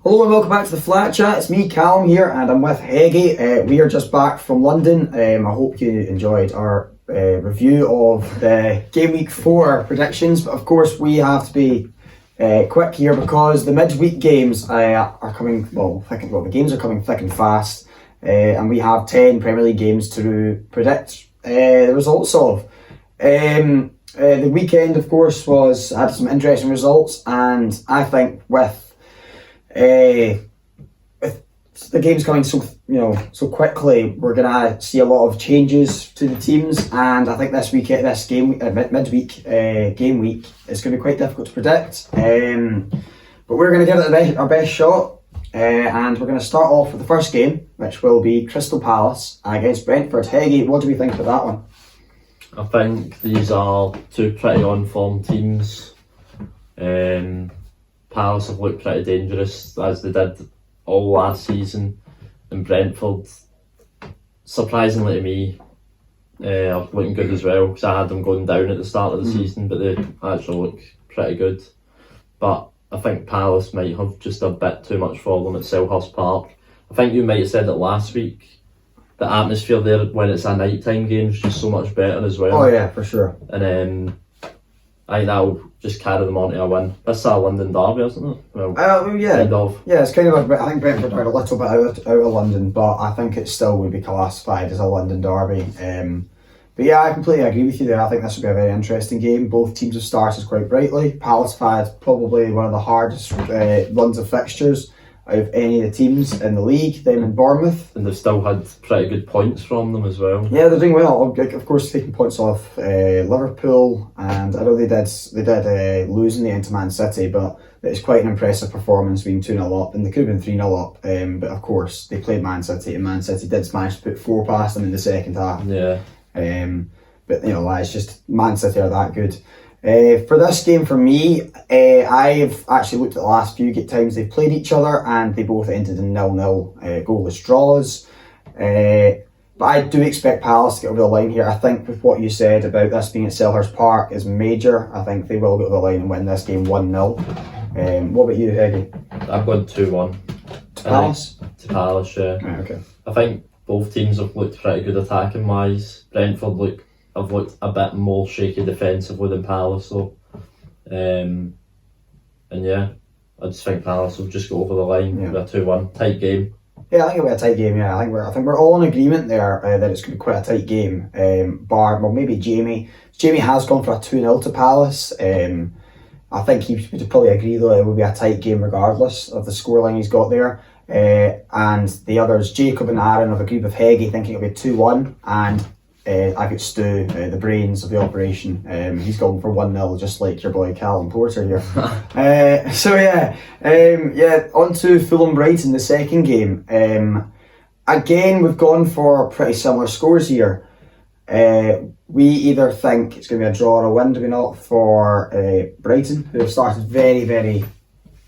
Hello and welcome back to the Flat Chat. It's me, Callum, here, and I'm with Heggy. We are just back from London. I hope you enjoyed our review of the Gameweek 4 predictions, but of course we have to be quick here because the midweek games are coming, the games are coming thick and fast, and we have 10 Premier League games to predict the results of. The weekend, of course, had some interesting results, and I think with the game's coming so quickly, we're gonna see a lot of changes to the teams, and I think midweek game week is going to be quite difficult to predict. But we're going to give it our best shot, and we're going to start off with the first game, which will be Crystal Palace against Brentford. Heggy, what do we think about that one? I think these are two pretty on-form teams. Palace have looked pretty dangerous as they did all last season, and Brentford, surprisingly to me, are looking good as well, because I had them going down at the start of the season, but they actually look pretty good. But I think Palace might have just a bit too much for them at Selhurst Park. I think you might have said it last week, the atmosphere there when it's a nighttime game is just so much better as well. Oh yeah, for sure. And I think that'll just carry them on to a win. This is a London derby, isn't it? Well, yeah. Kind of. Yeah, it's kind of I think Brentford are a little bit out of London, but I think it still would be classified as a London derby. But yeah, I completely agree with you there. I think this will be a very interesting game. Both teams have started quite brightly. Palace have had probably one of the hardest runs of fixtures out of any of the teams in the league, them and Bournemouth. And they've still had pretty good points from them as well. Yeah, they're doing well. Of course, taking points off Liverpool, and I know they did lose in the end to Man City, but it's quite an impressive performance being 2-0 up, and they could have been 3-0 up, but of course they played Man City, and Man City did manage to put 4 past them in the second half. Yeah. But it's just Man City are that good. For this game, for me, I've actually looked at the last few times they've played each other, and they both ended in 0-0 goalless draws. But I do expect Palace to get over the line here. I think with what you said about this being at Selhurst Park is major. I think they will get over the line and win this game 1-0. What about you, Heggy? I'm going 2-1. To Palace? To Palace, yeah. Right, okay. I think both teams have looked pretty good attacking wise. Brentford have looked a bit more shaky defensively than Palace though. And yeah, I just think Palace will just go over the line with a 2-1 tight game. Yeah, I think it'll be a tight game. Yeah, I think we're all in agreement there that it's going to be quite a tight game. Maybe Jamie. Jamie has gone for a 2-0 to Palace. I think he would probably agree though it will be a tight game regardless of the scoreline he's got there. And the others, Jacob and Aaron, have agreed with Heggy, thinking it'll be 2-1, and I got Stu, the brains of the operation. He's gone for 1-0, just like your boy Callum Porter here. On to Fulham Brighton, the second game. Again, we've gone for pretty similar scores here. We either think it's going to be a draw or a win, do we not, for Brighton, who have started very, very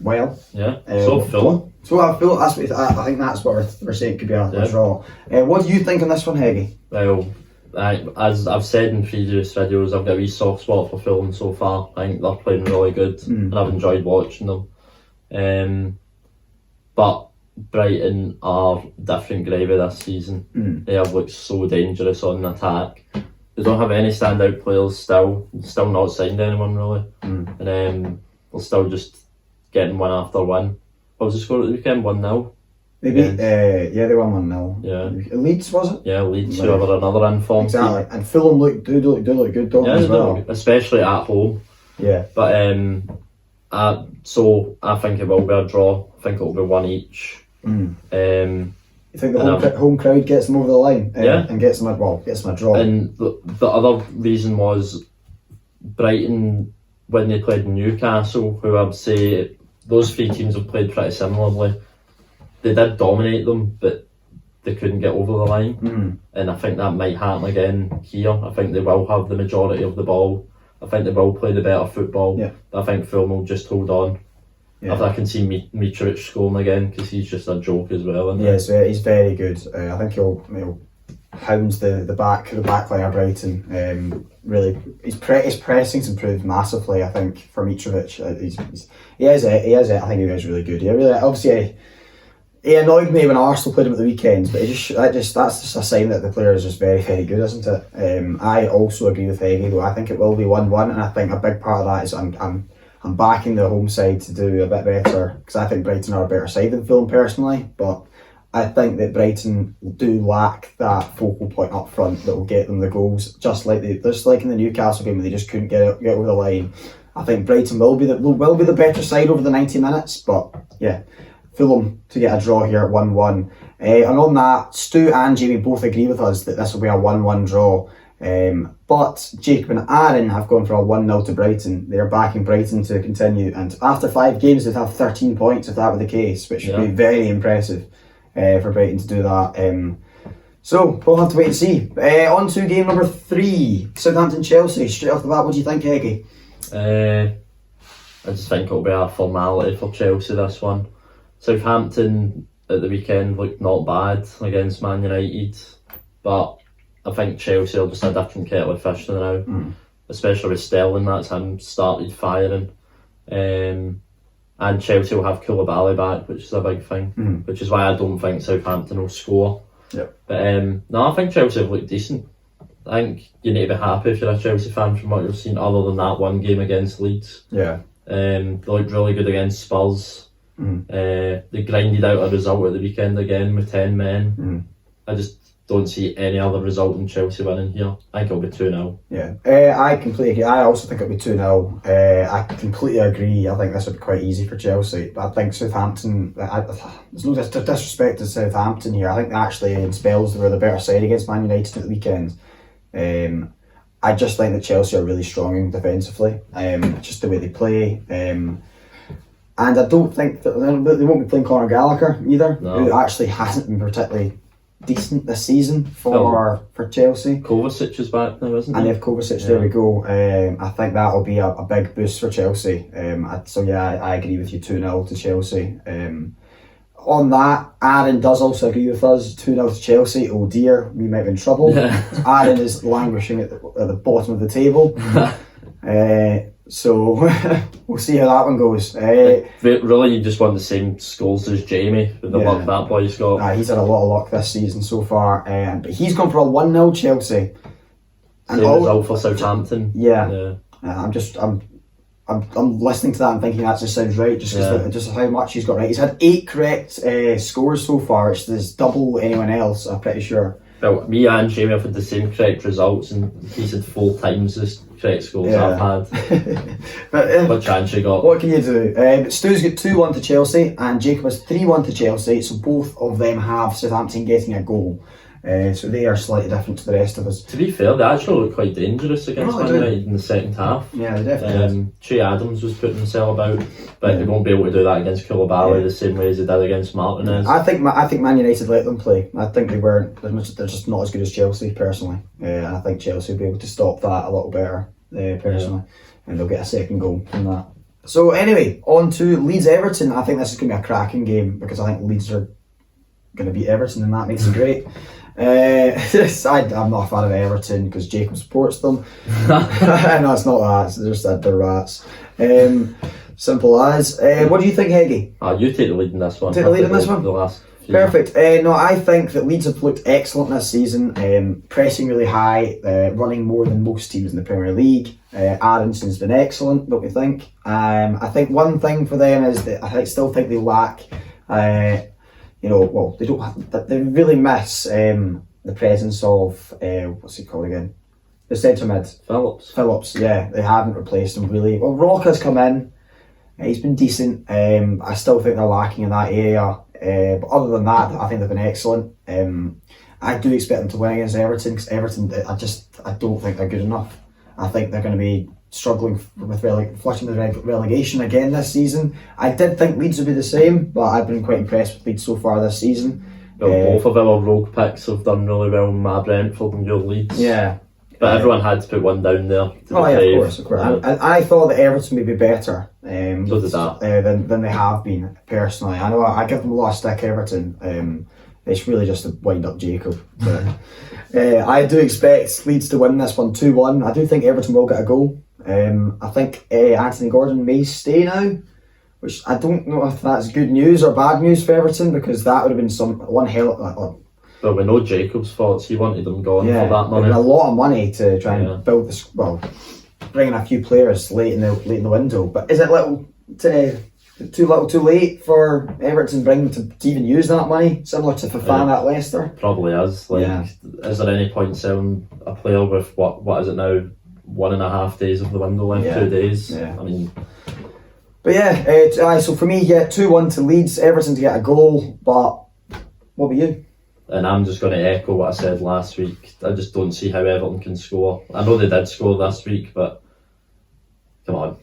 well. Yeah, Fulham. Fulham, I think that's what we're saying could be a draw. What do you think on this one, Heggy? Well, as I've said in previous videos, I've got a wee soft spot for Fulham so far. I think they're playing really good, and I've enjoyed watching them. But Brighton are different gravy this season. They have looked so dangerous on the attack. They don't have any standout players still not signed anyone really. And they're still just getting one after one. What was the score at the weekend? 1-0? They beat, they won 1-0. Yeah. Leeds, was it? Yeah, Leeds, who are another informed exactly. team. And Fulham do look good, don't they, as well? Especially at home. Yeah. But so I think it will be a draw. I think it will be 1 each. You think the home crowd gets them over the line? And gets them a draw. And the other reason was Brighton, when they played Newcastle, who I'd say those 3 teams have played pretty similarly. They did dominate them, but they couldn't get over the line. And I think that might happen again here. I think they will have the majority of the ball. I think they will play the better football. Yeah. I think Fulham will just hold on. Yeah. I can see Mitrovic scoring again, because he's just a joke as well. Yes, he's very good. I think he'll hounds the back line of Brighton. Really, his pressing's improved massively. I think for Mitrovic, he is. I think he is really good. He annoyed me when Arsenal played him at the weekend, but that's just a sign that the player is just very, very good, isn't it? I also agree with Heggie, though. I think it will be 1-1, and I think a big part of that is I'm backing the home side to do a bit better, because I think Brighton are a better side than Fulham personally, but I think that Brighton do lack that focal point up front that will get them the goals, just like in the Newcastle game where they just couldn't get over the line. I think Brighton will be the better side over the 90 minutes, but yeah. Fulham to get a draw here at 1-1. And on that, Stu and Jamie both agree with us that this will be a 1-1 draw. But Jacob and Aaron have gone for a 1-0 to Brighton. They're backing Brighton to continue. And after 5 games, they'd have 13 points if that were the case, which would be very impressive for Brighton to do that. So we'll have to wait and see. On to game number 3, Southampton-Chelsea. Straight off the bat, what do you think, Heggie? I just think it'll be a formality for Chelsea, this one. Southampton at the weekend looked not bad against Man United, but I think Chelsea are just a different kettle of fish now, especially with Sterling. That's him started firing, and Chelsea will have Koulibaly back, which is a big thing, which is why I don't think Southampton will score. Yep. But no, I think Chelsea have looked decent. I think you need to be happy if you're a Chelsea fan from what you've seen, other than that one game against Leeds. Yeah. They looked really good against Spurs. They grinded out a result at the weekend again with 10 men. I just don't see any other result in Chelsea winning here. I think it'll be 2-0. Yeah, I completely agree. I also think it'll be 2-0. I completely agree. I think this would be quite easy for Chelsea. But I think Southampton, there's no disrespect to Southampton here. I think actually in spells they were the better side against Man United at the weekend. I just think that Chelsea are really strong defensively. Just the way they play. And I don't think that they won't be playing Conor Gallagher either, who actually hasn't been particularly decent this season for Chelsea. Kovacic is back now, isn't he? And they have Kovacic, there we go. I think that will be a big boost for Chelsea. I agree with you, 2-0 to Chelsea. On that, Aaron does also agree with us, 2-0 to Chelsea. Oh dear, we might be in trouble. Aaron is languishing at the bottom of the table. So we'll see how that one goes. Really, you just want the same scores as Jamie with the luck that boy's got. He's had a lot of luck this season so far, but he's gone for a 1-0 Chelsea. And same result for Southampton. I'm listening to that and thinking that just sounds right, just how much he's got right. He's had 8 correct scores so far, which is double anyone else, I'm pretty sure. Well, me and Jamie have had the same correct results, and he's had 4 times the correct scores I've had. But what chance you got? What can you do? Stu's got 2-1 to Chelsea, and Jacob has 3-1 to Chelsea, so both of them have Southampton getting a goal. So they are slightly different to the rest of us. To be fair, they actually look quite dangerous against Man United in the second half. Yeah, they definitely Che Adams was putting himself about, but they won't be able to do that against Koulibaly the same way as they did against Martinez. I think Man United let them play. I think they're just not as good as Chelsea personally. I think Chelsea will be able to stop that a little better personally, and they'll get a second goal from that. So anyway, on to Leeds Everton. I think this is going to be a cracking game because I think Leeds are going to beat Everton, and that makes it great. I'm not a fan of Everton because Jacob supports them. No, it's not that. It's just that they're rats. Simple as. What do you think, Heggie? You take the lead in this one. Take the lead in this one? The last few. Perfect. No, I think that Leeds have looked excellent this season, pressing really high, running more than most teams in the Premier League. Aronson's been excellent, don't we think? I think one thing for them is that I still think they lack... they really miss the presence of what's he called again? The centre mid. Phillips, yeah. They haven't replaced him really. Well, Roca's come in. He's been decent. I still think they're lacking in that area. But other than that, I think they've been excellent. I do expect them to win against Everton because Everton, I don't think they're good enough. I think they're going to be struggling with flushing with relegation again this season. I did think Leeds would be the same, but I've been quite impressed with Leeds so far this season. Well, both of our rogue picks have done really well in my Brentford and your Leeds. Yeah. But everyone had to put one down there. Of course. I thought that Everton would be better so did that. Than they have been, personally. I know I give them a lot of stick, Everton. It's really just to wind up Jacob. But, I do expect Leeds to win this one 2-1. I do think Everton will get a goal. I think Anthony Gordon may stay now, which I don't know if that's good news or bad news for Everton, because that would have been one hell of... Well, we know Jacob's thoughts. He wanted them gone for that money. A lot of money to try and build this. Well, bringing a few players late in the window. But is it too little, too late for Everton to even use that money? Similar to Fofana at Leicester. Probably is. Is there any point selling a player with what is it now? 1.5 days of the window left. 2 days. Yeah. I mean. But so for me, 2-1 to Leeds. Everton to get a goal. But what about you? And I'm just going to echo what I said last week. I just don't see how Everton can score. I know they did score this week, but come on.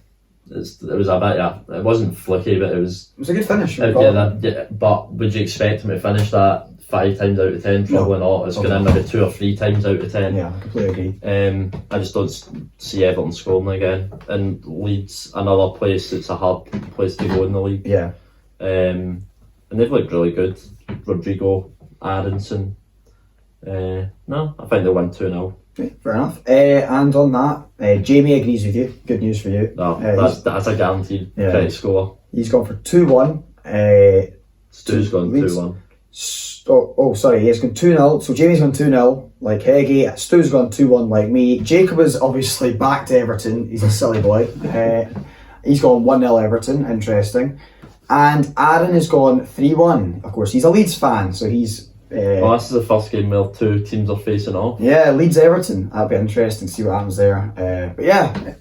It was a bit, it wasn't fluky, but it was a good finish. But would you expect him to finish that 5 times out of 10? Probably not. It's going to maybe 2 or 3 times out of 10. Yeah, I completely agree. I just don't see Everton scoring again. And Leeds, another place that's a hard place to go in the league. Yeah. And they've looked really good. Rodrigo, Aronson. No, I think they'll win 2-0. Okay, fair enough. And on that, Jamie agrees with you. Good news for you. No, that's a guaranteed credit score. He's gone for 2-1. Stu's gone 2-1. He's gone 2-0. So Jamie's gone 2-0, like Heggie. Stu's gone 2-1, like me. Jacob is obviously back to Everton. He's a silly boy. He's gone 1-0 Everton. Interesting. And Aaron has gone 3-1. Of course, he's a Leeds fan, so he's... this is the first game where 2 teams are facing off. Yeah, Leeds Everton. That'll be interesting to see what happens there. But yeah,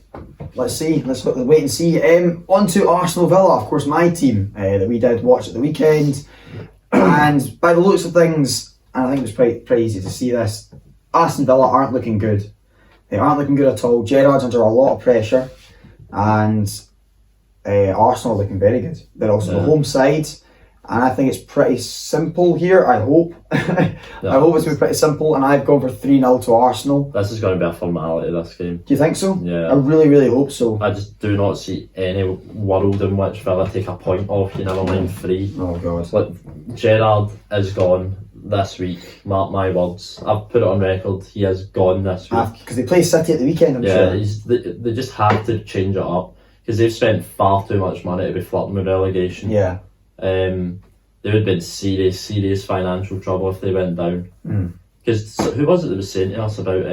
let's see. Let's wait and see. On to Arsenal Villa, of course, my team that we did watch at the weekend. And by the looks of things, and I think it was pretty easy to see this, Aston Villa aren't looking good. They aren't looking good at all. Gerrard's under a lot of pressure. And Arsenal are looking very good. They're also the home side. And I think it's pretty simple here, I hope. I hope it's going to be pretty simple, and I've gone for 3-0 to Arsenal. This is going to be a formality, this game. Do you think so? Yeah. I really, really hope so. I just do not see any world in which Villa take a point off, you never mind 3. Oh, God. Like, Gerrard is gone this week, mark my words. I've put it on record, he is gone this week. Because they play City at the weekend, I'm sure. They just have to change it up, because they've spent far too much money to be flirting with relegation. Yeah. They would be in serious financial trouble if they went down. Because who was it that was saying to us about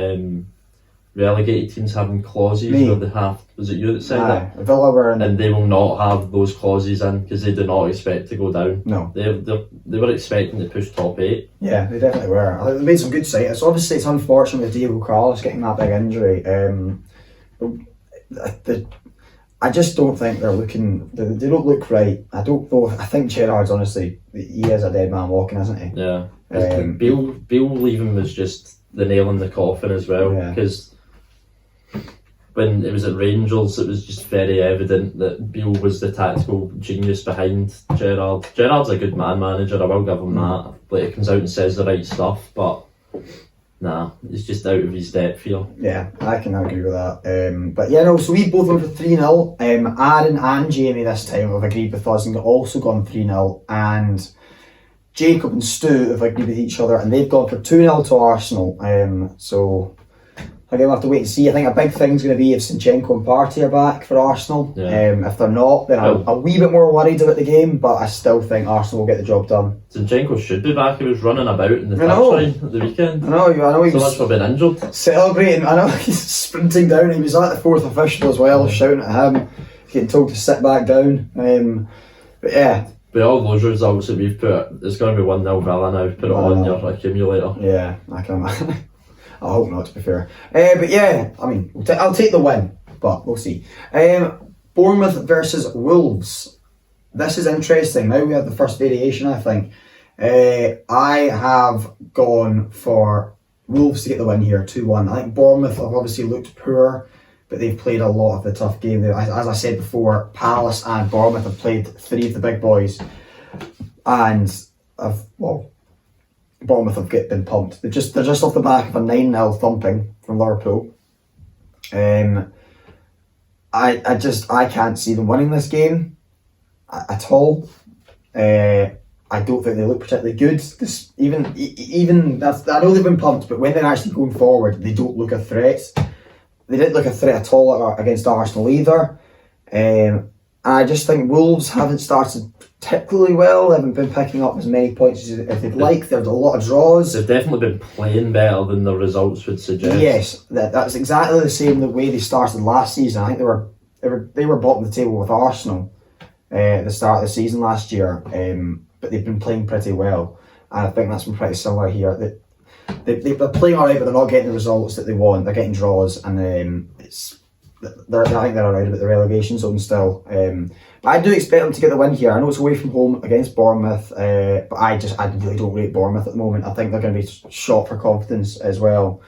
relegated teams having clauses where they have? Was it you that said that? Villa were in, and they will not have those clauses in because they do not expect to go down. No, they were expecting to push top 8. Yeah, they definitely were. I think they made some good signings. Obviously, it's unfortunate with Diego Carlos getting that big injury. I just don't think they're looking. They don't look right. I don't know. I think Gerrard's honestly, he is a dead man walking, isn't he? Yeah. Beale leaving was just the nail in the coffin as well, because when it was at Rangers, it was just very evident that Beale was the tactical genius behind Gerrard. Gerrard's a good man manager. I will give him that. Like, he comes out and says the right stuff, but. Nah, he's just out of his depth here. Yeah, I can agree with that. But yeah, no, so we both went for 3-0. Aaron and Jamie this time have agreed with us and also gone 3-0. And Jacob and Stu have agreed with each other and they've gone for 2-0 to Arsenal. So again, we'll have to wait and see. I think a big thing's going to be if Zinchenko and Partey are back for Arsenal. If they're not, then I'm a wee bit more worried about the game, but I still think Arsenal will get the job done. Zinchenko should be back. He was running about in the touchline at the weekend. I know. He so was much for being injured. Celebrating. I know, he's sprinting down. He was at the 4th official as well, shouting at him, getting told to sit back down. But yeah. But all those results that we've put, it's going to be 1-0 Villa now. Put it on your accumulator. Yeah, I can imagine. I hope not, to be fair. But yeah, I mean, I'll take the win, but we'll see. Bournemouth versus Wolves. This is interesting. Now we have the first variation, I think. I have gone for Wolves to get the win here, 2-1. I think Bournemouth have obviously looked poor, but they've played a lot of the tough game. As I said before, Palace and Bournemouth have played 3 of the big boys. And Bournemouth have been pumped. They're just off the back of a 9-0 thumping from Liverpool. I can't see them winning this game at all. I I don't think they look particularly good. Even that's, I know they've been pumped, but when they're actually going forward, they don't look a threat. They didn't look a threat at all against Arsenal either. I just think Wolves haven't started particularly well. They haven't been picking up as many points as they'd like. There's a lot of draws. They've definitely been playing better than the results would suggest. Yes, that's exactly the same the way they started last season. I think they were bottom of the table with Arsenal at the start of the season last year. But they've been playing pretty well, and I think that's been pretty similar here. They're playing alright, but they're not getting the results that they want. They're getting draws, and I think they're around about the relegation zone still. But I do expect them to get the win here. I know it's away from home against Bournemouth, but I really don't rate Bournemouth at the moment. I think they're going to be shot for confidence as well.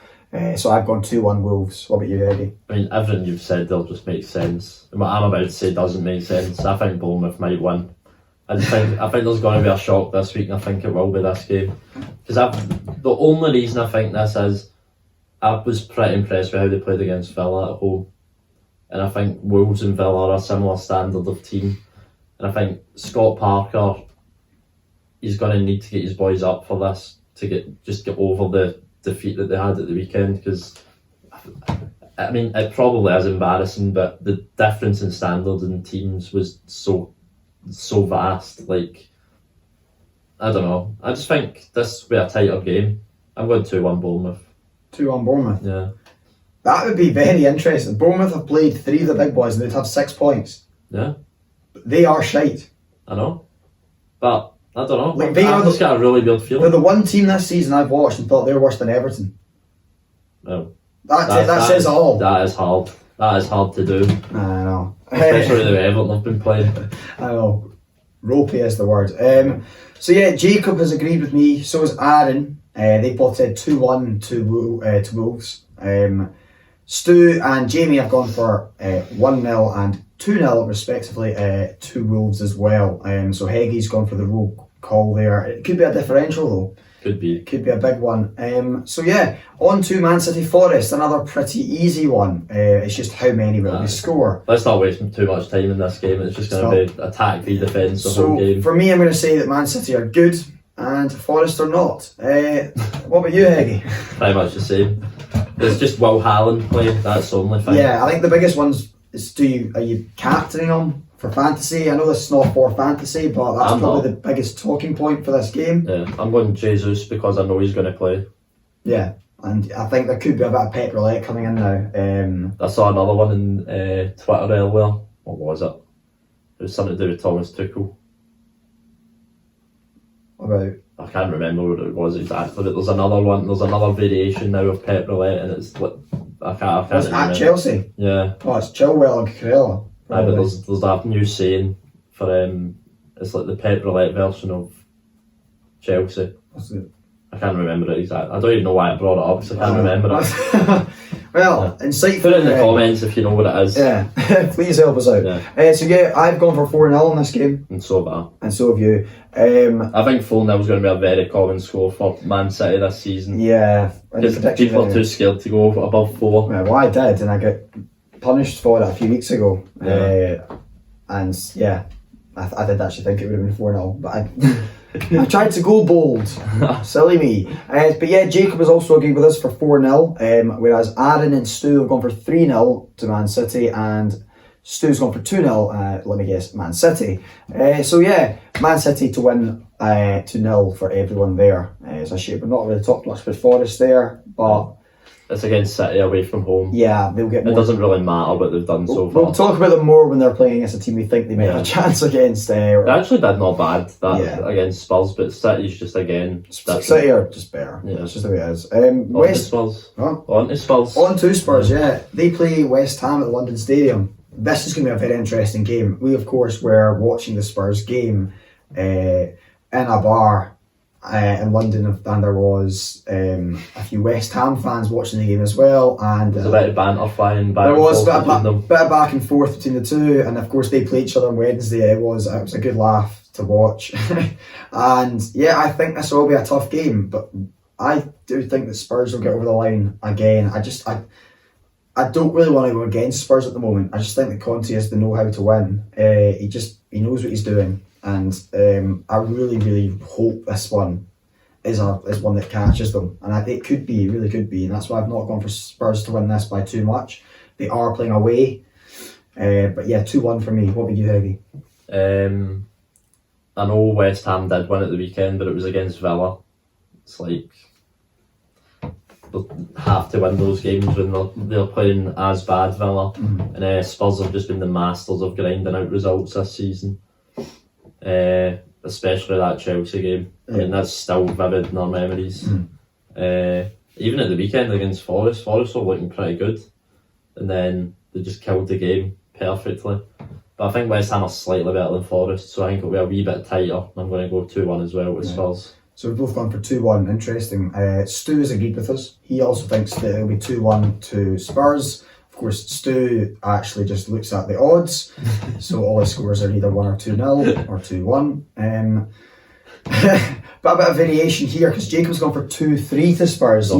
So I've gone 2-1 Wolves. What about you, Eddie? I mean, everything you've said, they'll just make sense. What I'm about to say doesn't make sense. I think Bournemouth might win. I think there's going to be a shock this week, and I think it will be this game. Because the only reason I think this is, I was pretty impressed with how they played against Villa at home. And I think Wolves and Villa are a similar standard of team. And I think Scott Parker, he's going to need to get his boys up for this to get over the defeat that they had at the weekend. Because, I mean, it probably is embarrassing, but the difference in standard in teams was so vast. Like, I don't know. I just think this will be a tighter game. I'm going 2-1 Bournemouth. 2-1 Bournemouth? Yeah. That would be very interesting. Bournemouth have played 3 of the big boys and they'd have 6 points. Yeah. They are shite. I know. But, I don't know. Like, I've just got a really weird feeling. They're the one team this season I've watched and thought they were worse than Everton. No. That says it all. That is hard. That is hard to do. I know. Especially the way Everton have been playing. I know. Ropey is the word. So yeah, Jacob has agreed with me. So has Aaron. They both said 2-1 to Wolves. Stu and Jamie have gone for 1-0 and 2-0 respectively to Wolves as well. So Heggie's gone for the roll call there. It could be a differential though. Could be. Could be a big one. So yeah, on to Man City Forest, another pretty easy one. It's just how many will we score? Let's not waste too much time in this game. It's just going to be attack v defence the whole game. For me, I'm going to say that Man City are good and Forest are not. What about you, Heggie? Pretty much the same. It's just Will Haaland playing. That's the only thing. Yeah, I think the biggest ones is are you captaining them for fantasy? I know this is not for fantasy, but that's probably the biggest talking point for this game. Yeah, I'm going Jesus because I know he's going to play. Yeah, and I think there could be a bit of pep roulette coming in now. I saw another one in Twitter earlier. What was it? It was something to do with Thomas Tuchel. About? I can't remember what it was exactly, but there's another one. There's another variation now of pep roulette, and it's like I can't it's remember. at Chelsea. Yeah. Oh, it's Chilwell and Cucurella. But there's that new saying for it's like the pep roulette version of Chelsea. What's it? I can't remember it exactly. I don't even know why I brought it up, so I can't remember it. Well, insightful. Put it in the comments if you know what it is. Yeah, please help us out. Yeah. So yeah, I've gone for 4-0 in this game. And so have I. And so have you. I think 4-0 is going to be a very common score for Man City this season. Yeah. Because people are too scared to go above 4. Yeah, well, I did, and I got punished for it a few weeks ago. Yeah. And yeah, I did actually think it would have been 4-0, but I tried to go bold. Silly me. But yeah, Jacob has also agreed with us for 4-0, whereas Aaron and Stu have gone for 3-0 to Man City, and Stu's gone for 2-0, let me guess, Man City. So yeah, Man City to win 2-0 for everyone there. It's a shame we've not really talked much with Forest there, but it's against City away from home. Yeah, they'll get more. It doesn't really matter what they've done so far. We'll talk about them more when they're playing against a team we think they might have a chance against. They actually did not bad against Spurs, but City's just again... City are just better. Yeah. That's just the way it is. On to Spurs. Huh? On to Spurs. On to Spurs, yeah. They play West Ham at the London Stadium. This is going to be a very interesting game. We, of course, were watching the Spurs game in a bar in London, and there was a few West Ham fans watching the game as well, and there's a bit of banter flying back. There was a bit of back and forth between the two, and of course they played each other on Wednesday. It was a good laugh to watch, and yeah, I think this will be a tough game, but I do think that Spurs will get over the line again. I don't really want to go against Spurs at the moment. I just think that Conte has the know-how to win. He knows what he's doing. and I really, really hope this one is one that catches them, and it could be, really could be, and that's why I've not gone for Spurs to win this by too much. They are playing away, but yeah, 2-1 for me. What would you, Heavy? I know West Ham did win at the weekend, but it was against Villa. It's like they'll have to win those games when they're playing as bad Villa. And Spurs have just been the masters of grinding out results this season. Especially that Chelsea game. I mean, that's still vivid in our memories. Even at the weekend against Forest were looking pretty good. And then they just killed the game perfectly. But I think West Ham are slightly better than Forest, so I think it'll be a wee bit tighter. I'm going to go 2-1 as well with Spurs. So we've both gone for 2-1. Interesting. Stu has agreed with us. He also thinks that it'll be 2-1 to Spurs. Of course, Stu actually just looks at the odds, so all his scores are either 1 or 2-0 or 2-1. But a bit of variation here because Jacob's gone for 2-3 to Spurs.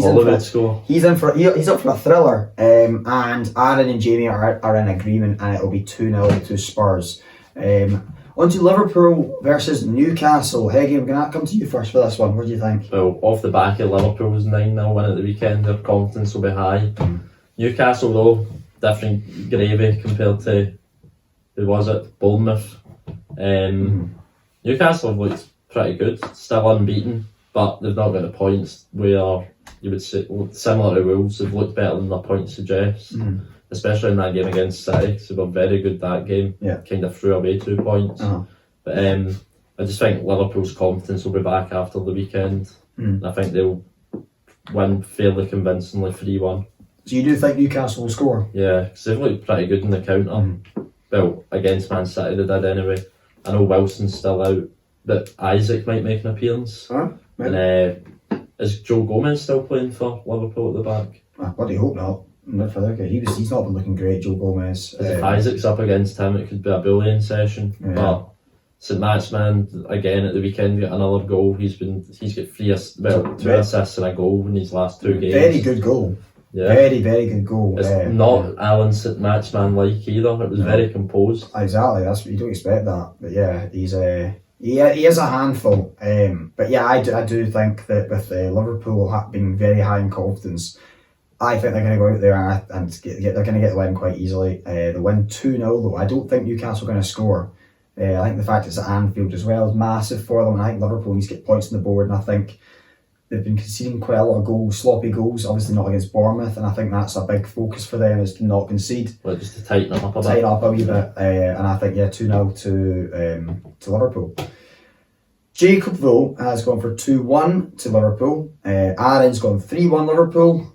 He's up for a thriller, and Aaron and Jamie are in agreement, and it'll be 2-0 to Spurs. On to Liverpool versus Newcastle. Heggy, I'm going to come to you first for this one. What do you think? Well, off the back of Liverpool's 9-0 win at the weekend, their confidence will be high. Newcastle, though, different gravy compared to, who was it, Bournemouth. Newcastle have looked pretty good, still unbeaten, but they've not got the points where you would say, similar to Wolves, they've looked better than their points suggest. Especially in that game against City, because they were very good that game. Kind of threw away 2 points. But I just think Liverpool's confidence will be back after the weekend. And I think they'll win fairly convincingly 3-1. So you do think Newcastle will score? Yeah, because they've looked pretty good in the counter. Well, against Man City they did anyway. I know Wilson's still out, but Isaac might make an appearance. And is Joe Gomez still playing for Liverpool at the back? I bloody hope not. He's not been looking great, Joe Gomez. If Isaac's up against him, it could be a bullying session. But St Maximin again at the weekend got another goal. He's got 2 assists and a goal in his last 2 games. Very good goal. Very, very good goal. It's not Alan St Maximin like either. It was very composed. Exactly. That's what you don't expect that. But yeah, he is a handful. But yeah, I do think that with Liverpool being very high in confidence, I think they're going to go out there and they're going to get the win quite easily. They win 2-0 though. I don't think Newcastle are going to score. I think the fact it's at Anfield as well is massive for them, and I think Liverpool needs to get points on the board, and I think they've been conceding quite a lot of goals, sloppy goals, obviously not against Bournemouth, and I think that's a big focus for them, is to not concede. Well, just to tighten up a bit. Tighten up a wee bit, and I think 2-0 to Liverpool. Jacob though has gone for 2-1 to Liverpool. Aaron's gone 3-1 Liverpool.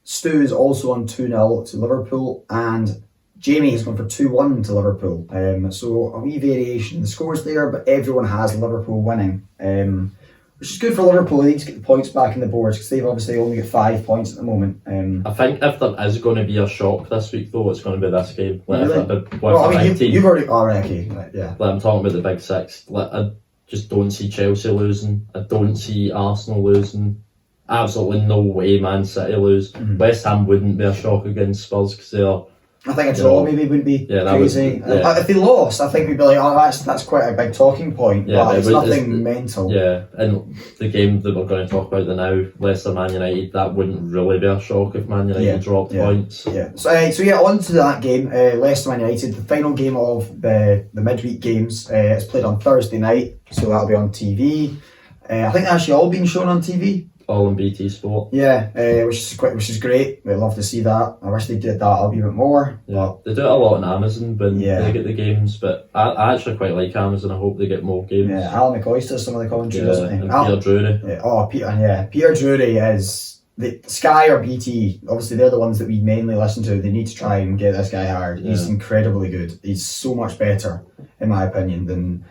Stu is also on 2-0 to Liverpool, and Jamie has gone for 2-1 to Liverpool. So a wee variation in the scores there, but everyone has Liverpool winning, which is good for Liverpool. They need to get the points back in the boards because they've obviously only got 5 points at the moment. I think if there is going to be a shock this week though, it's going to be this game. You've already... okay. Yeah. I'm talking about the big 6. I just don't see Chelsea losing. I don't see Arsenal losing. Absolutely no way Man City lose. West Ham wouldn't be a shock against Spurs because they're... I think a draw maybe wouldn't be crazy. If they lost, I think we'd be like, oh, that's quite a big talking point, but it's nothing mental. Yeah, and the game that we're going to talk about now, Leicester Man United, that wouldn't really be a shock if Man United dropped points. So on to that game, Leicester Man United, the final game of the midweek games. It's played on Thursday night, so that'll be on TV. I think they're actually all being shown on TV. All on BT Sport. Which is great. We'd love to see that. I wish they did that a wee bit more. Yeah, they do it a lot on Amazon when they get the games, but I actually quite like Amazon. I hope they get more games. Yeah, Alan McCoy does some of the commentary, doesn't he? And Peter Drury. Peter Drury is the Sky or BT. Obviously, they're the ones that we mainly listen to. They need to try and get this guy hired. He's incredibly good. He's so much better, in my opinion, than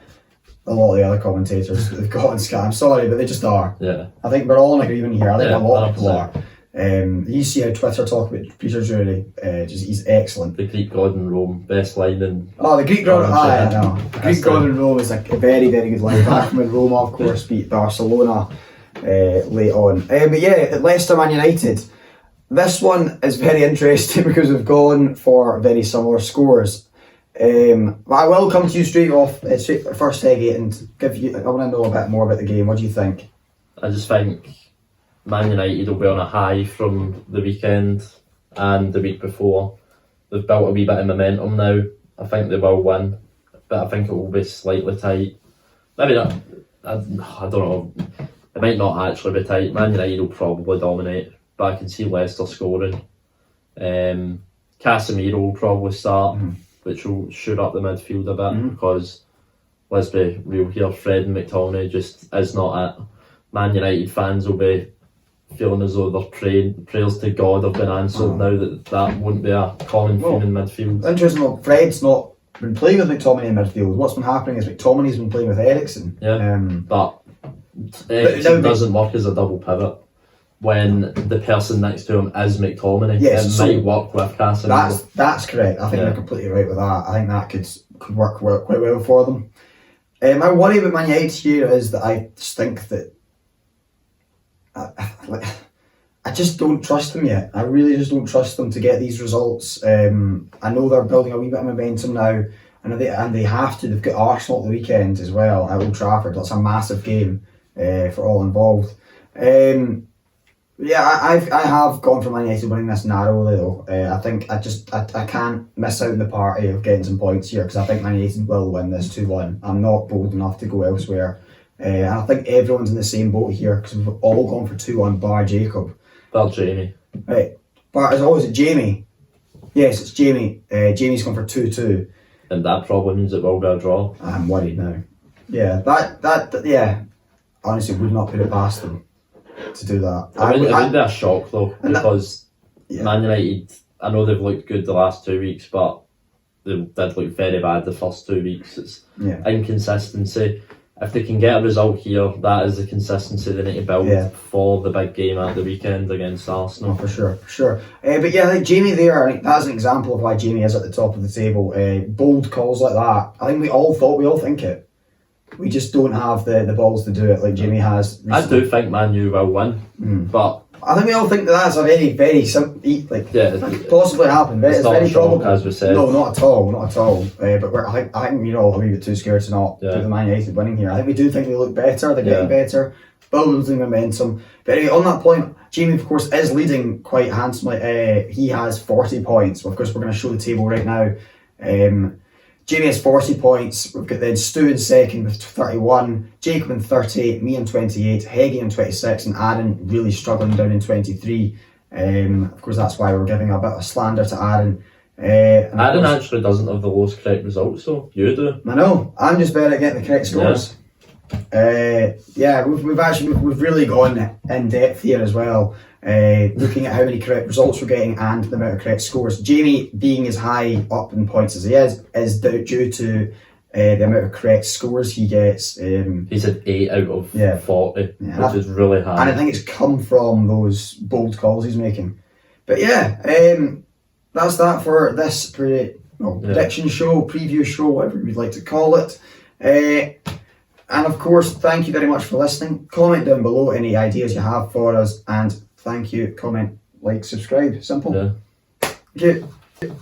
a lot of the other commentators that they've got on Sky. I'm sorry, but they just are. Yeah. I think we're all in agreement here. I think a lot of people are. You see how Twitter talk about Peter Drury. He's excellent. The Greek God in Rome, best line in... Oh, the Greek God... I know. The Greek God in Rome is a very, very good line. Back from when Roma, of course, beat Barcelona late on. But yeah, Leicester Man United. This one is very interesting because we've gone for very similar scores. But I will come to you straight first, Heggie, and give you. I want to know a bit more about the game. What do you think? I just think Man United will be on a high from the weekend and the week before. They've built a wee bit of momentum now. I think they will win, but I think it will be slightly tight. Maybe not. I don't know. It might not actually be tight. Man United will probably dominate, but I can see Leicester scoring. Casemiro will probably start, which will shoot up the midfield a bit because, let's be real here, Fred and McTominay just is not it. Man United fans will be feeling as though their prayers to God have been answered now that won't be a common theme in midfield. Interesting, Fred's not been playing with McTominay in midfield. What's been happening is McTominay's been playing with Eriksen. Yeah, but Eriksen doesn't work as a double pivot when the person next to him is McTominay. Yes, it might work with Casemiro. That's correct. I think you're completely right with that. I think that could work quite well for them. My worry with Man United here is that I just think that I just don't trust them yet. I really just don't trust them to get these results. I know they're building a wee bit of momentum now, and they have to. They've got Arsenal at the weekend as well at Old Trafford. That's a massive game for all involved. I have gone for Man United winning this narrowly though. I think I can't miss out on the party of getting some points here because I think Man United will win this 2-1. I'm not bold enough to go elsewhere. And I think everyone's in the same boat here because we've all gone for 2-1 bar Jacob. Well, Jamie. Right. But as always, it's Jamie. Yes, it's Jamie. Jamie's gone for 2-2. And that probably means it will be a draw. I'm worried now. Yeah, that honestly would not put it past them to do that. It would be a shock though because Man United, I know they've looked good the last 2 weeks, but they did look very bad the first 2 weeks. It's inconsistency. If they can get a result here, that is the consistency they need to build for the big game at the weekend against Arsenal. Oh, for sure. But yeah, I think Jamie there, I think that's an example of why Jamie is at the top of the table. Bold calls like that. I think we all think it. We just don't have the balls to do it like Jamie has recently. I do think Man U will win, but I think we all think that's a very, very simple, possibly happen. It's very probable. As we said. No, not at all. But I think we're all a wee bit too scared to not put the Man United winning here. I think we do think they look better. They're getting better, building momentum. But anyway, on that point, Jamie, of course, is leading quite handsomely. He has 40 points. Well, of course, we're going to show the table right now. Jamie has 40 points. We've got then Stu in second with 31, Jacob in 30, me in 28, Heggie in 26, and Aaron really struggling down in 23. Of course, that's why we're giving a bit of slander to Aaron. Aaron actually doesn't have the lowest correct results, so you do. I know. I'm just better at getting the correct scores. We've really gone in depth here as well. Looking at how many correct results we're getting and the amount of correct scores. Jamie being as high up in points as he is due to the amount of correct scores he gets. He's at 8 out of 40, which is really high. And I think it's come from those bold calls he's making. But that's that for this prediction show, preview show, whatever you'd like to call it. And of course, thank you very much for listening. Comment down below any ideas you have for us, and thank you. Comment, like, subscribe. Simple. Yeah. Okay.